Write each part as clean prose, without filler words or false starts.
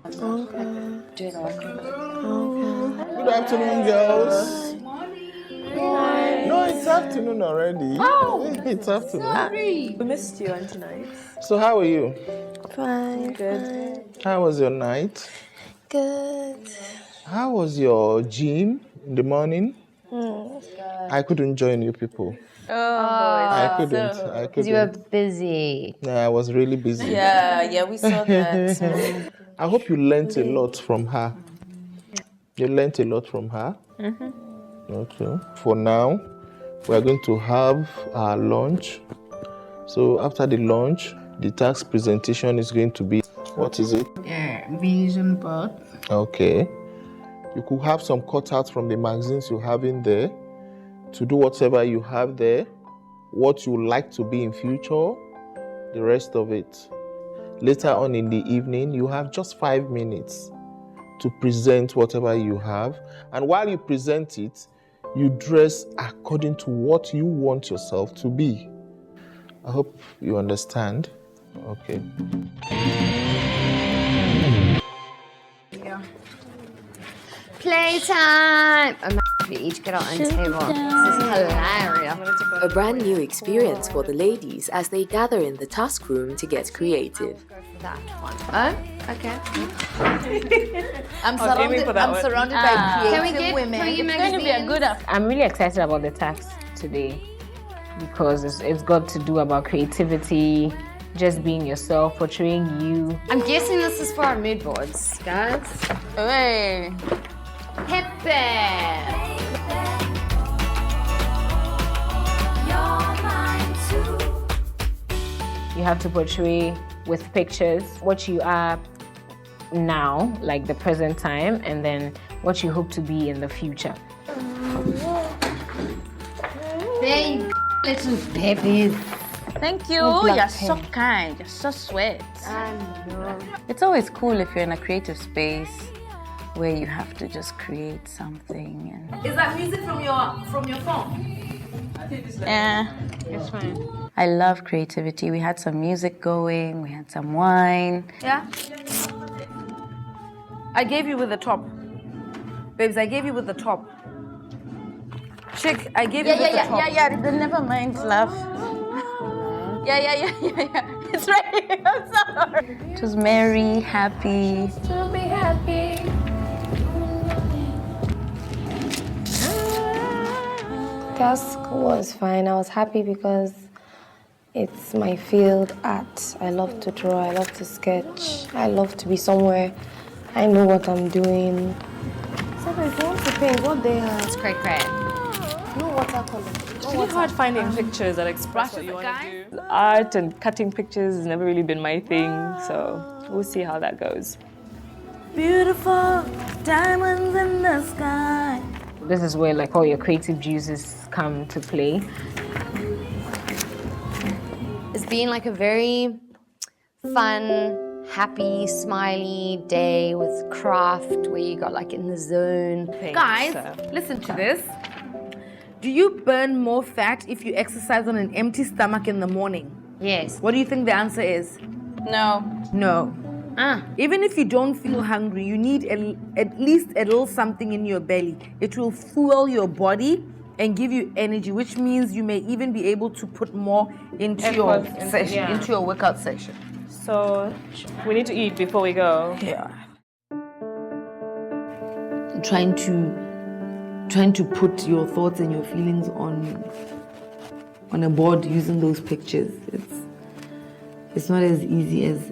Okay. Doing our Good afternoon, girls. No, it's afternoon already. Oh, it's afternoon. sorry. We missed you on tonight. So how are you? Fine. Good. Fine. How was your night? Good. How was your gym in the morning? I couldn't join you people. I couldn't. Because you were busy. No, I was really busy. Yeah, we saw that. I hope you learnt a lot from her. You learnt a lot from her? Okay. For now, we are going to have our lunch. So after the lunch, the task presentation is going to be, what is it? Vision board. Okay. You could have some cutouts from the magazines you have in there to do whatever you have there, what you like to be in future, the rest of it. Later on in the evening, you have just 5 minutes to present whatever you have. And while you present it, you dress according to what you want yourself to be. I hope you understand. Okay. Playtime! We each get our own table. This is hilarious. A brand new experience for the ladies as they gather in the task room to get creative. That one. Oh, okay. I'm surrounded by creative women. Can you It's going to be a good afternoon. I'm really excited about the task today because it's got to do about creativity, just being yourself, portraying you. I'm guessing this is for our mood boards, guys. Hey. Hippie! You have to portray with pictures what you are now, like the present time, and then what you hope to be in the future. There you go, little babies. Thank you. You're so kind. You're so sweet. I know. It's always cool if you're in a creative space where you have to just create something. And Is that music from your phone? yeah, It's fine. I love creativity. We had some music going, we had some wine. Yeah. I gave you with the top. Babes, I gave you with the top. Chick, I gave you with the top. Yeah. Never mind, love. Yeah. It's right here. I'm sorry. It was merry, happy. To be happy. Task was fine. I was happy because it's my field, art. I love to draw, I love to sketch, I love to be somewhere. I know what I'm doing. So if you want to paint, what they have? It's cray. No watercolor. It's really hard finding pictures that express what you want to do. Art and cutting pictures has never really been my thing, so we'll see how that goes. Beautiful diamonds in the sky. This is where like all your creative juices come to play. It's been like a very fun, happy, smiley day with craft where you got like in the zone. Guys, listen to this. Do you burn more fat if you exercise on an empty stomach in the morning? Yes. What do you think the answer is? No. No. Even if you don't feel hungry, you need at least a little something in your belly. It will fuel your body and give you energy, which means you may even be able to put more into your session, into your workout session. So we need to eat before we go. Yeah. Trying to put your thoughts and your feelings on a board using those pictures. It's not as easy as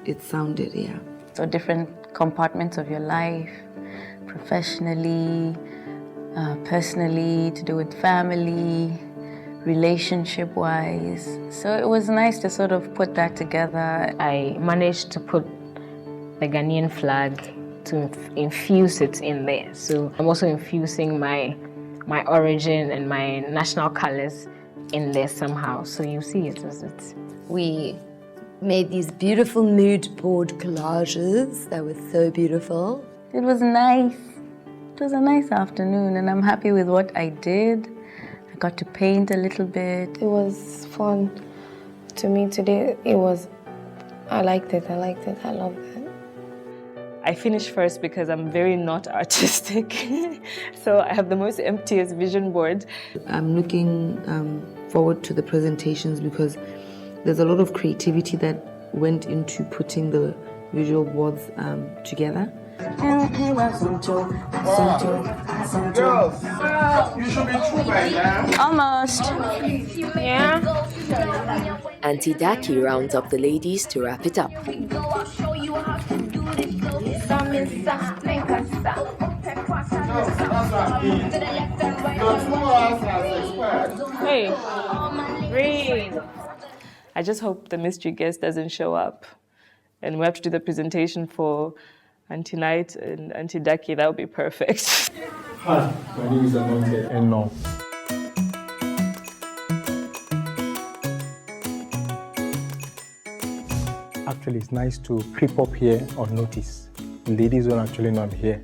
it sounded, yeah. So different compartments of your life, professionally, personally, to do with family, relationship-wise. So it was nice to sort of put that together. I managed to put the Ghanaian flag to infuse it in there. So I'm also infusing my origin and my national colors in there somehow. So you see it as it. We made these beautiful mood board collages that were so beautiful. It was nice. It was a nice afternoon and I'm happy with what I did. I got to paint a little bit. It was fun. To me today, it was I liked it. I loved it. I finished first because I'm very not artistic. So I have the most emptiest vision board. I'm looking forward to the presentations because there's a lot of creativity that went into putting the visual boards together. Girls, you should be true by now. Almost. Yeah. Auntie Daki rounds up the ladies to wrap it up. Hey, breathe. I just hope the mystery guest doesn't show up. And we have to do the presentation for Auntie Knight and Auntie Daki. That would be perfect. Hi, my name is Anointed and no. Actually, it's nice to creep up here on notice. Ladies don't actually know I'm here.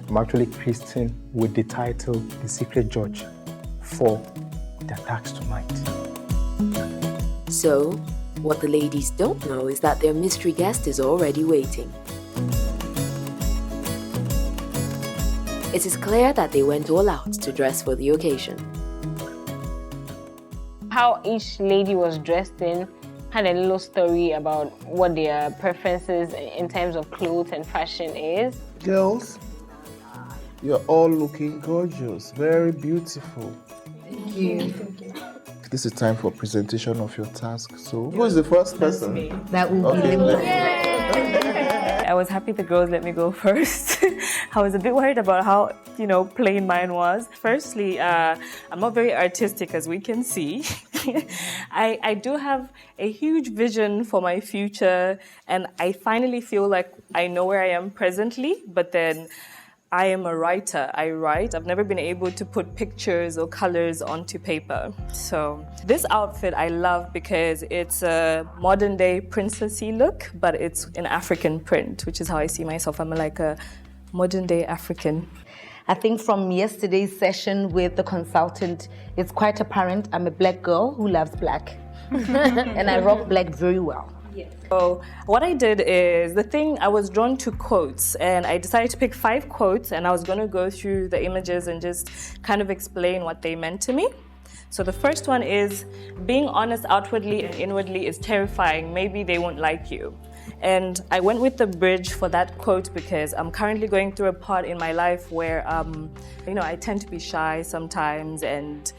I'm actually Christian with the title The Secret Judge for the attacks tonight. So, what the ladies don't know is that their mystery guest is already waiting. It is clear that they went all out to dress for the occasion. How each lady was dressed in had a little story about what their preferences in terms of clothes and fashion is. Girls, you're all looking gorgeous, very beautiful. Thank you. This is time for presentation of your task. So, who is the first person? That will be me. I was happy the girls let me go first. I was a bit worried about how, plain mine was. Firstly, I'm not very artistic, as we can see. I do have a huge vision for my future, and I finally feel like I know where I am presently, but then I am a writer. I write. I've never been able to put pictures or colors onto paper. So this outfit I love because it's a modern day princessy look, but it's an African print, which is how I see myself. I'm like a modern day African. I think from yesterday's session with the consultant, it's quite apparent I'm a black girl who loves black. And I rock black very well. So what I did is, I was drawn to quotes, and I decided to pick 5 quotes, and I was going to go through the images and just kind of explain what they meant to me. So the first one is, being honest outwardly and inwardly is terrifying. Maybe they won't like you. And I went with the bridge for that quote because I'm currently going through a part in my life where, I tend to be shy sometimes and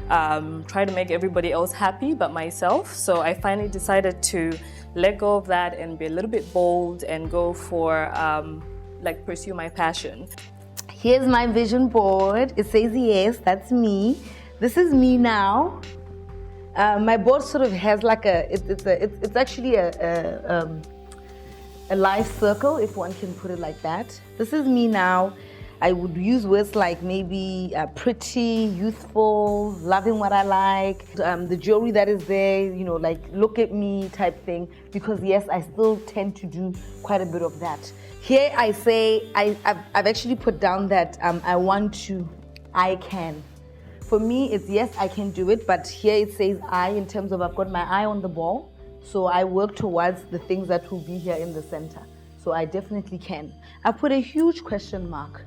try to make everybody else happy but myself. So I finally decided to let go of that and be a little bit bold and go for, pursue my passion. Here's my vision board. It says yes, that's me. This is me now. My board sort of has it's actually a life circle, if one can put it like that. This is me now. I would use words like maybe pretty, youthful, loving what I like, the jewelry that is there, look at me type thing, because yes, I still tend to do quite a bit of that. Here I say, I've actually put down that I can. For me, it's yes, I can do it, but here it says I in terms of I've got my eye on the ball, so I work towards the things that will be here in the center. So I definitely can. I put a huge question mark.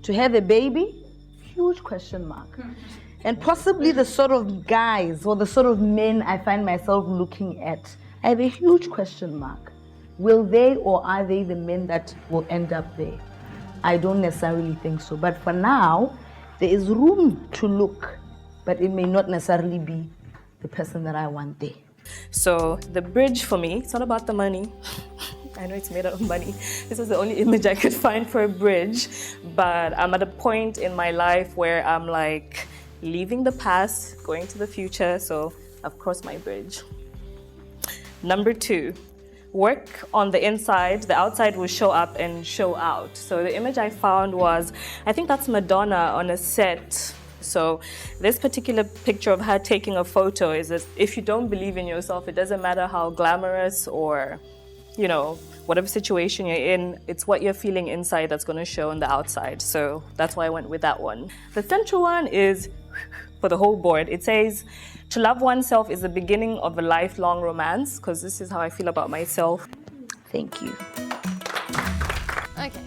To have a baby, huge question mark. And possibly the sort of guys or the sort of men I find myself looking at, I have a huge question mark. Will they or are they the men that will end up there? I don't necessarily think so. But for now, there is room to look, but it may not necessarily be the person that I want there. So the bridge for me, it's not about the money. I know it's made out of money. This was the only image I could find for a bridge, but I'm at a point in my life where I'm like leaving the past, going to the future, so I've crossed my bridge. Number 2, work on the inside, the outside will show up and show out. So the image I found was, I think that's Madonna on a set. So this particular picture of her taking a photo is that if you don't believe in yourself, it doesn't matter how glamorous or whatever situation you're in, it's what you're feeling inside that's going to show on the outside. So that's why I went with that one. The central one is, for the whole board, it says, To love oneself is the beginning of a lifelong romance, because this is how I feel about myself. Thank you. Okay.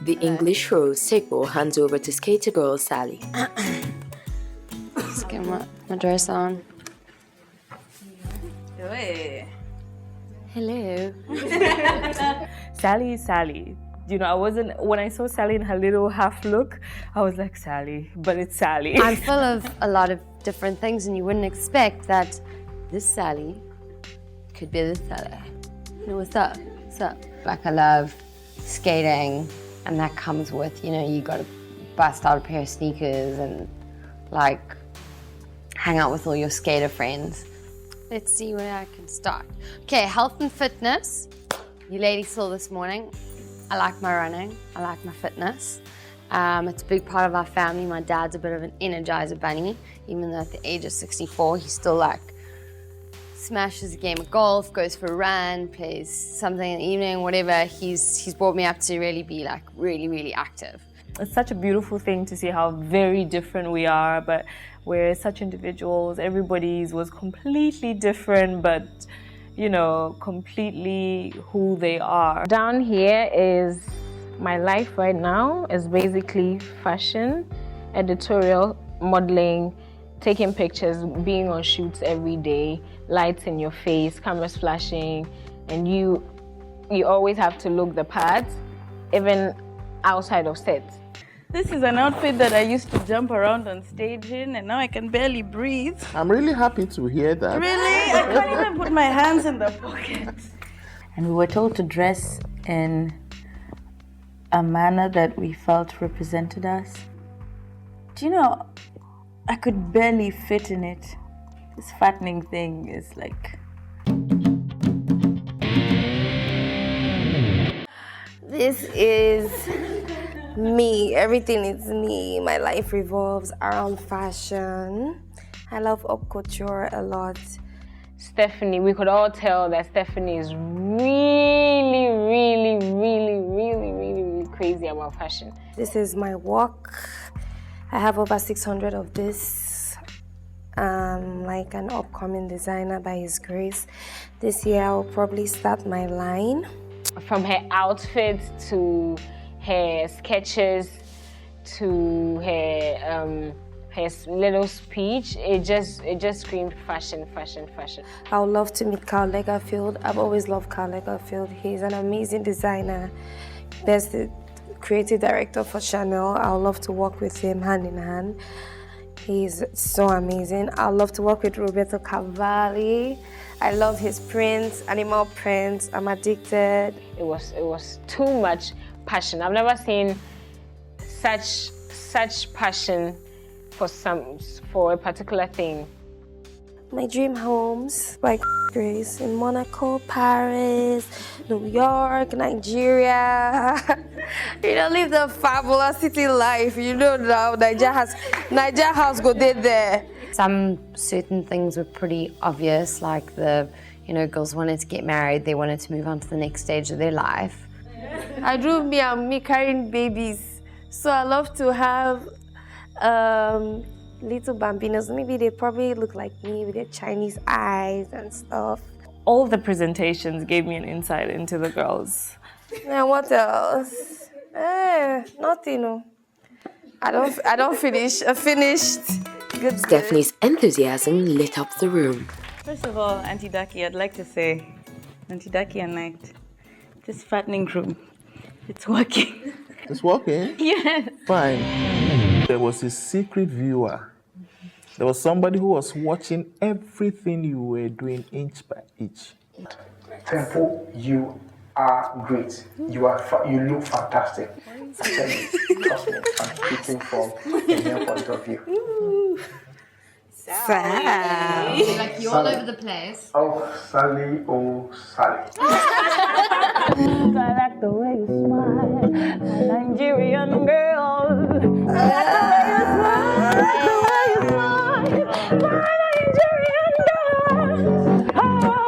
The English Rose Sigbo hands over to skater girl Sally. Let's get my dress on. Hello. Sally is Sally. You know, when I saw Sally in her little half look, I was like, Sally, but it's Sally. I'm full of a lot of different things, and you wouldn't expect that this Sally could be this Sally. You know, what's up? What's up? Like, I love skating, and that comes with, you know, you gotta bust out a pair of sneakers and, like, hang out with all your skater friends. Let's see where I can start. Okay, health and fitness. You ladies saw this morning. I like my running. I like my fitness. It's a big part of our family. My dad's a bit of an energizer bunny. Even though at the age of 64, he still like smashes a game of golf, goes for a run, plays something in the evening, whatever. He's brought me up to really be like really active. It's such a beautiful thing to see how very different we are, but we're such individuals. Everybody's was completely different, but you know, completely who they are. Down here is my life right now is basically fashion, editorial, modeling, taking pictures, being on shoots every day, lights in your face, cameras flashing, and you always have to look the part, even outside of set. This is an outfit that I used to jump around on stage in, and now I can barely breathe. I'm really happy to hear that. Really? I can't even put my hands in the pocket. And we were told to dress in a manner that we felt represented us. Do you know, I could barely fit in it. This fattening thing is like... This is me. Everything is me. My life revolves around fashion. I love haute couture a lot. Stephanie, we could all tell that Stephanie is really crazy about fashion. This is my work. I have over 600 of this. Like an upcoming designer by His grace. This year I'll probably start my line. From her outfit to her sketches to her little speech, it just screamed fashion. I would love to meet Karl Lagerfeld. I've always loved Karl Lagerfeld. He's an amazing designer. There's the creative director for Chanel. I would love to work with him hand in hand. He's so amazing. I would love to work with Roberto Cavalli. I love his prints, animal prints. I'm addicted. It was too much passion. I've never seen such passion for a particular thing. My dream homes by Grace in Monaco, Paris, New York, Nigeria. You know, live the fabulous city life. You know now, Nigeria house go there. Some certain things were pretty obvious, like girls wanted to get married, they wanted to move on to the next stage of their life. I drew me carrying babies, so I love to have little bambinos. Maybe they probably look like me with their Chinese eyes and stuff. All the presentations gave me an insight into the girls. Now what else? Nothing. I don't finish. I finished. Good. Stephanie's enthusiasm lit up the room. First of all, Auntie Daki, I'd like to say, Auntie Daki and Night, this fattening room, it's working. It's working? Yes. Fine. There was a secret viewer. There was somebody who was watching everything you were doing inch by inch. Temple, you are great. You look fantastic. I tell you, trust me, I'm speaking from a male point of view. Sally. Like you're all over the place. Oh, Sally, oh, Sally. I like the way you smile, my Nigerian girl. I like the way you smile, my Nigerian girl. Oh.